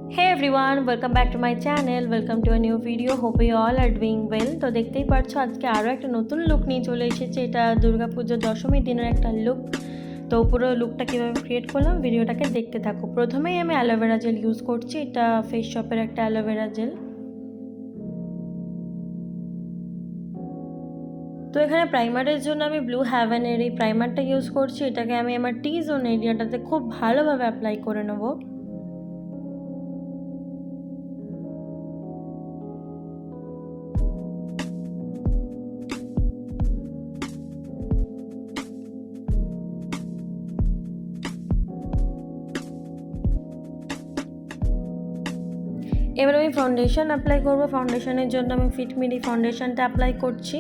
Hey everyone, welcome back to my channel. Welcome to a new video. Hope you all are doing well. তো দেখতেই পারছো আজকে আরও একটা নতুন লুক নিয়ে চলে এসেছে। এটা দুর্গা পুজোর দশমীর দিনের একটা লুক। তো পুরো লুকটা কীভাবে ক্রিয়েট করলাম ভিডিওটাকে দেখতে থাকো। প্রথমেই আমি অ্যালোভেরা জেল ইউজ করছি। এটা ফেস শপের একটা অ্যালোভেরা জেল। তো এখানে প্রাইমারের জন্য আমি ব্লু হ্যাভেনের এই প্রাইমারটা ইউজ করছি। এটাকে আমি আমার টি জোন এরিয়াটাতে খুব ভালোভাবে অ্যাপ্লাই করে নেবো। এবার আমি ফাউন্ডেশন অ্যাপ্লাই করব। ফাউন্ডেশনের জন্য আমি ফিটমির ফাউন্ডেশনটা অ্যাপ্লাই করছি।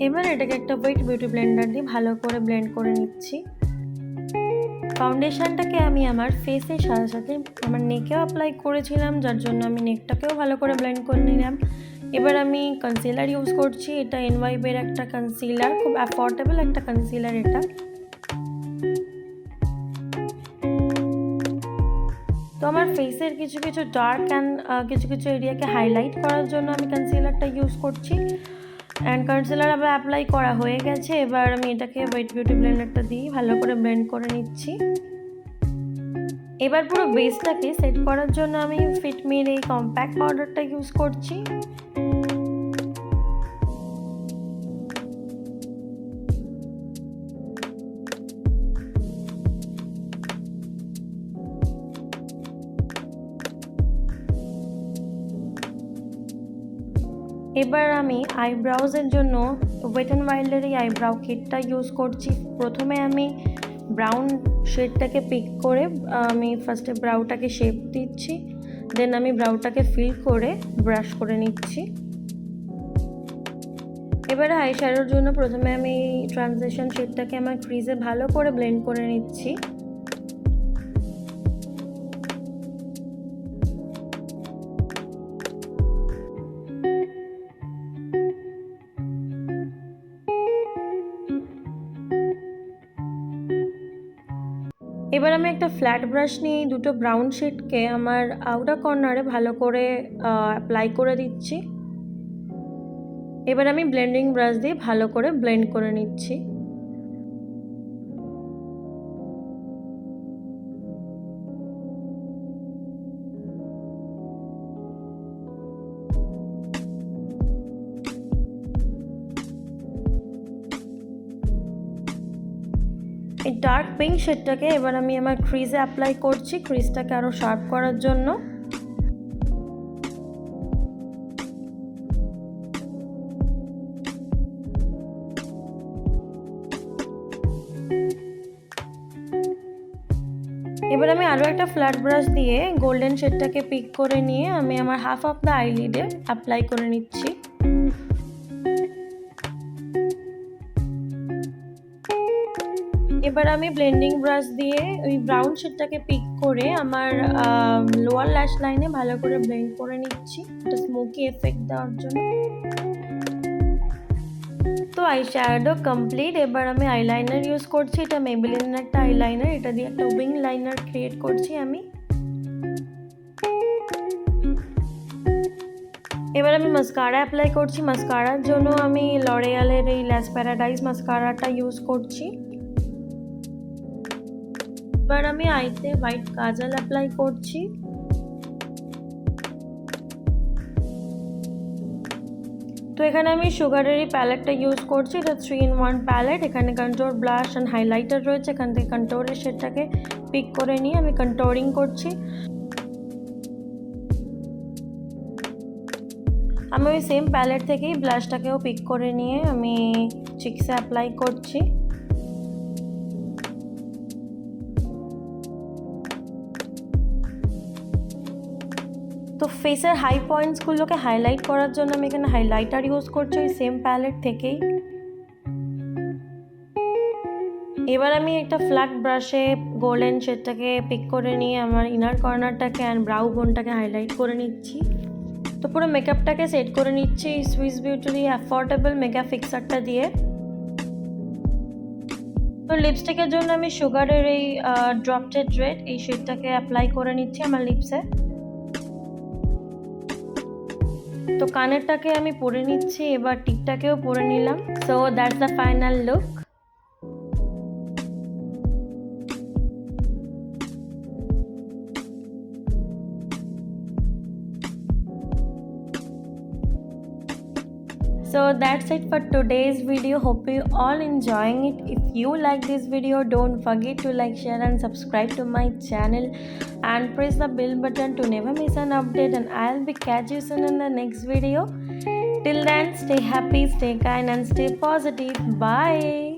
এবার এটাকে একটা ওয়েট বিউটি ব্লেন্ডার দিয়ে ভালো করে ব্লেন্ড করে নিচ্ছি। ফাউন্ডেশনটাকে আমি আমার ফেসের সাথে সাথে আমার নেকেও অ্যাপ্লাই করেছিলাম, যার জন্য আমি নেকটাকেও ভালো করে ব্লেন্ড করে নিলাম। এবার আমি কনসিলার ইউজ করছি। এটা এনওয়াইবের একটা কনসিলার, খুব অ্যাফোর্ডেবল একটা কনসিলার এটা। তো আমার ফেসের কিছু কিছু ডার্ক অ্যান্ড কিছু কিছু এরিয়াকে হাইলাইট করার জন্য আমি কনসিলারটা ইউজ করছি। অ্যান্ড কনসিলার আবার অ্যাপ্লাই করা হয়ে গেছে। এবার আমি এটাকে ওয়েট বিউটি ব্লেন্ডারটা দিয়ে ভালো করে ব্লেন্ড করে নিচ্ছি। এবার পুরো বেসটাকে সেট করার জন্য আমি ফিটমির এই কম্প্যাক্ট পাউডারটা ইউজ করছি। এবার আমি আইব্রাউজের জন্য ওয়েট অ্যান্ড ওয়াইল্ডের এই আইব্রাউ কিটটা ইউজ করছি। প্রথমে আমি ব্রাউন শেডটাকে পিক করে আমি ফার্স্টে ব্রাউটাকে শেপ দিচ্ছি, দেন আমি ব্রাউটাকে ফিল করে ব্রাশ করে নিচ্ছি। এবারে আই শ্যাডোর জন্য প্রথমে আমি ট্রানজিশন শেডটাকে আমার ক্রিজে ভালো করে ব্লেন্ড করে নিচ্ছি। এবার আমি একটা ফ্ল্যাট ব্রাশ নিয়ে দুটো ব্রাউন শেডকে আমার আউটার কর্নারে ভালো করে অ্যাপ্লাই করে দিচ্ছি। এবার আমি ব্লেন্ডিং ব্রাশ দিয়ে ভালো করে ব্লেন্ড করে নিচ্ছি। এই ডার্ক পিঙ্ক শেডটাকে এবার আমি আমার ক্রিজে অ্যাপ্লাই করছি, ক্রিজটাকে আরও শার্প করার জন্য। এবার আমি আরও একটা ফ্ল্যাট ব্রাশ দিয়ে গোল্ডেন শেডটাকে পিক করে নিয়ে আমি আমার হাফ অফ দ্য আইলিডে অ্যাপ্লাই করে নিচ্ছি। এবার আমি ব্লেন্ডিং ব্রাশ দিয়ে ওই ব্রাউন শেডটাকে পিক করে আমার লোয়ার ল্যাশ লাইনে ভালো করে ব্লেন্ড করে নিচ্ছি, একটা স্মোকি এফেক্ট দেওয়ার জন্য। তো আই শ্যাডো কমপ্লিট। এবার আমি আইলাইনার ইউজ করছি। এটা মেবেলিনের একটা আইলাইনার, এটা দিয়ে একটা উইং লাইনার ক্রিয়েট করছি আমি। এবার আমি মাস্কারা অ্যাপ্লাই করছি। মাস্কারার জন্য আমি লরিয়ালের এই ল্যাশ প্যারাডাইস মাস্কারাটা ইউজ করছি। এবার আমি আইতে হোয়াইট কাজল অ্যাপ্লাই করছি। তো এখানে আমি সুগারের এই প্যালেটটা ইউজ করছি। এটা 3-in-1 প্যালেট। এখানে কন্ট্রোর, ব্লাশ অ্যান্ড হাইলাইটার রয়েছে। এখান থেকে কন্ট্রোরের শেডটাকে পিক করে নিয়ে আমি কন্ট্রোরিং করছি। আমি ওই সেম প্যালেট থেকেই ব্লাশটাকেও পিক করে নিয়ে আমি চিকসে অ্যাপ্লাই করছি। তো ফেসের হাই পয়েন্টসগুলোকে হাইলাইট করার জন্য আমি এখানে হাইলাইটার ইউজ করছি ওই সেম প্যালেট থেকেই। এবার আমি একটা ফ্ল্যাট ব্রাশে গোল্ডেন শেডটাকে পিক করে নিয়ে আমার ইনার কর্নারটাকে অ্যান্ড ব্রাউ বোনটাকে হাইলাইট করে নিচ্ছি। তো পুরো মেকআপটাকে সেট করে নিচ্ছি সুইস বিউটির অ্যাফোর্ডেবল মেকআপ ফিক্সারটা দিয়ে। তো তো লিপস্টিকের জন্য আমি সুগারের এই ড্রপটেড রেড এই শেডটাকে অ্যাপ্লাই করে নিচ্ছি আমার লিপসে। তো কানেরটাকে আমি পরে নিচ্ছি, এবার টিপটাকেও পরে নিলাম। So that's the final look. So that's it for today's video. Hope you all enjoying it. If you like this video, don't forget to like, share and subscribe to my channel and press the bell button to never miss an update, and I'll be catch you soon in the next video. Till then, stay happy, stay kind and stay positive. Bye.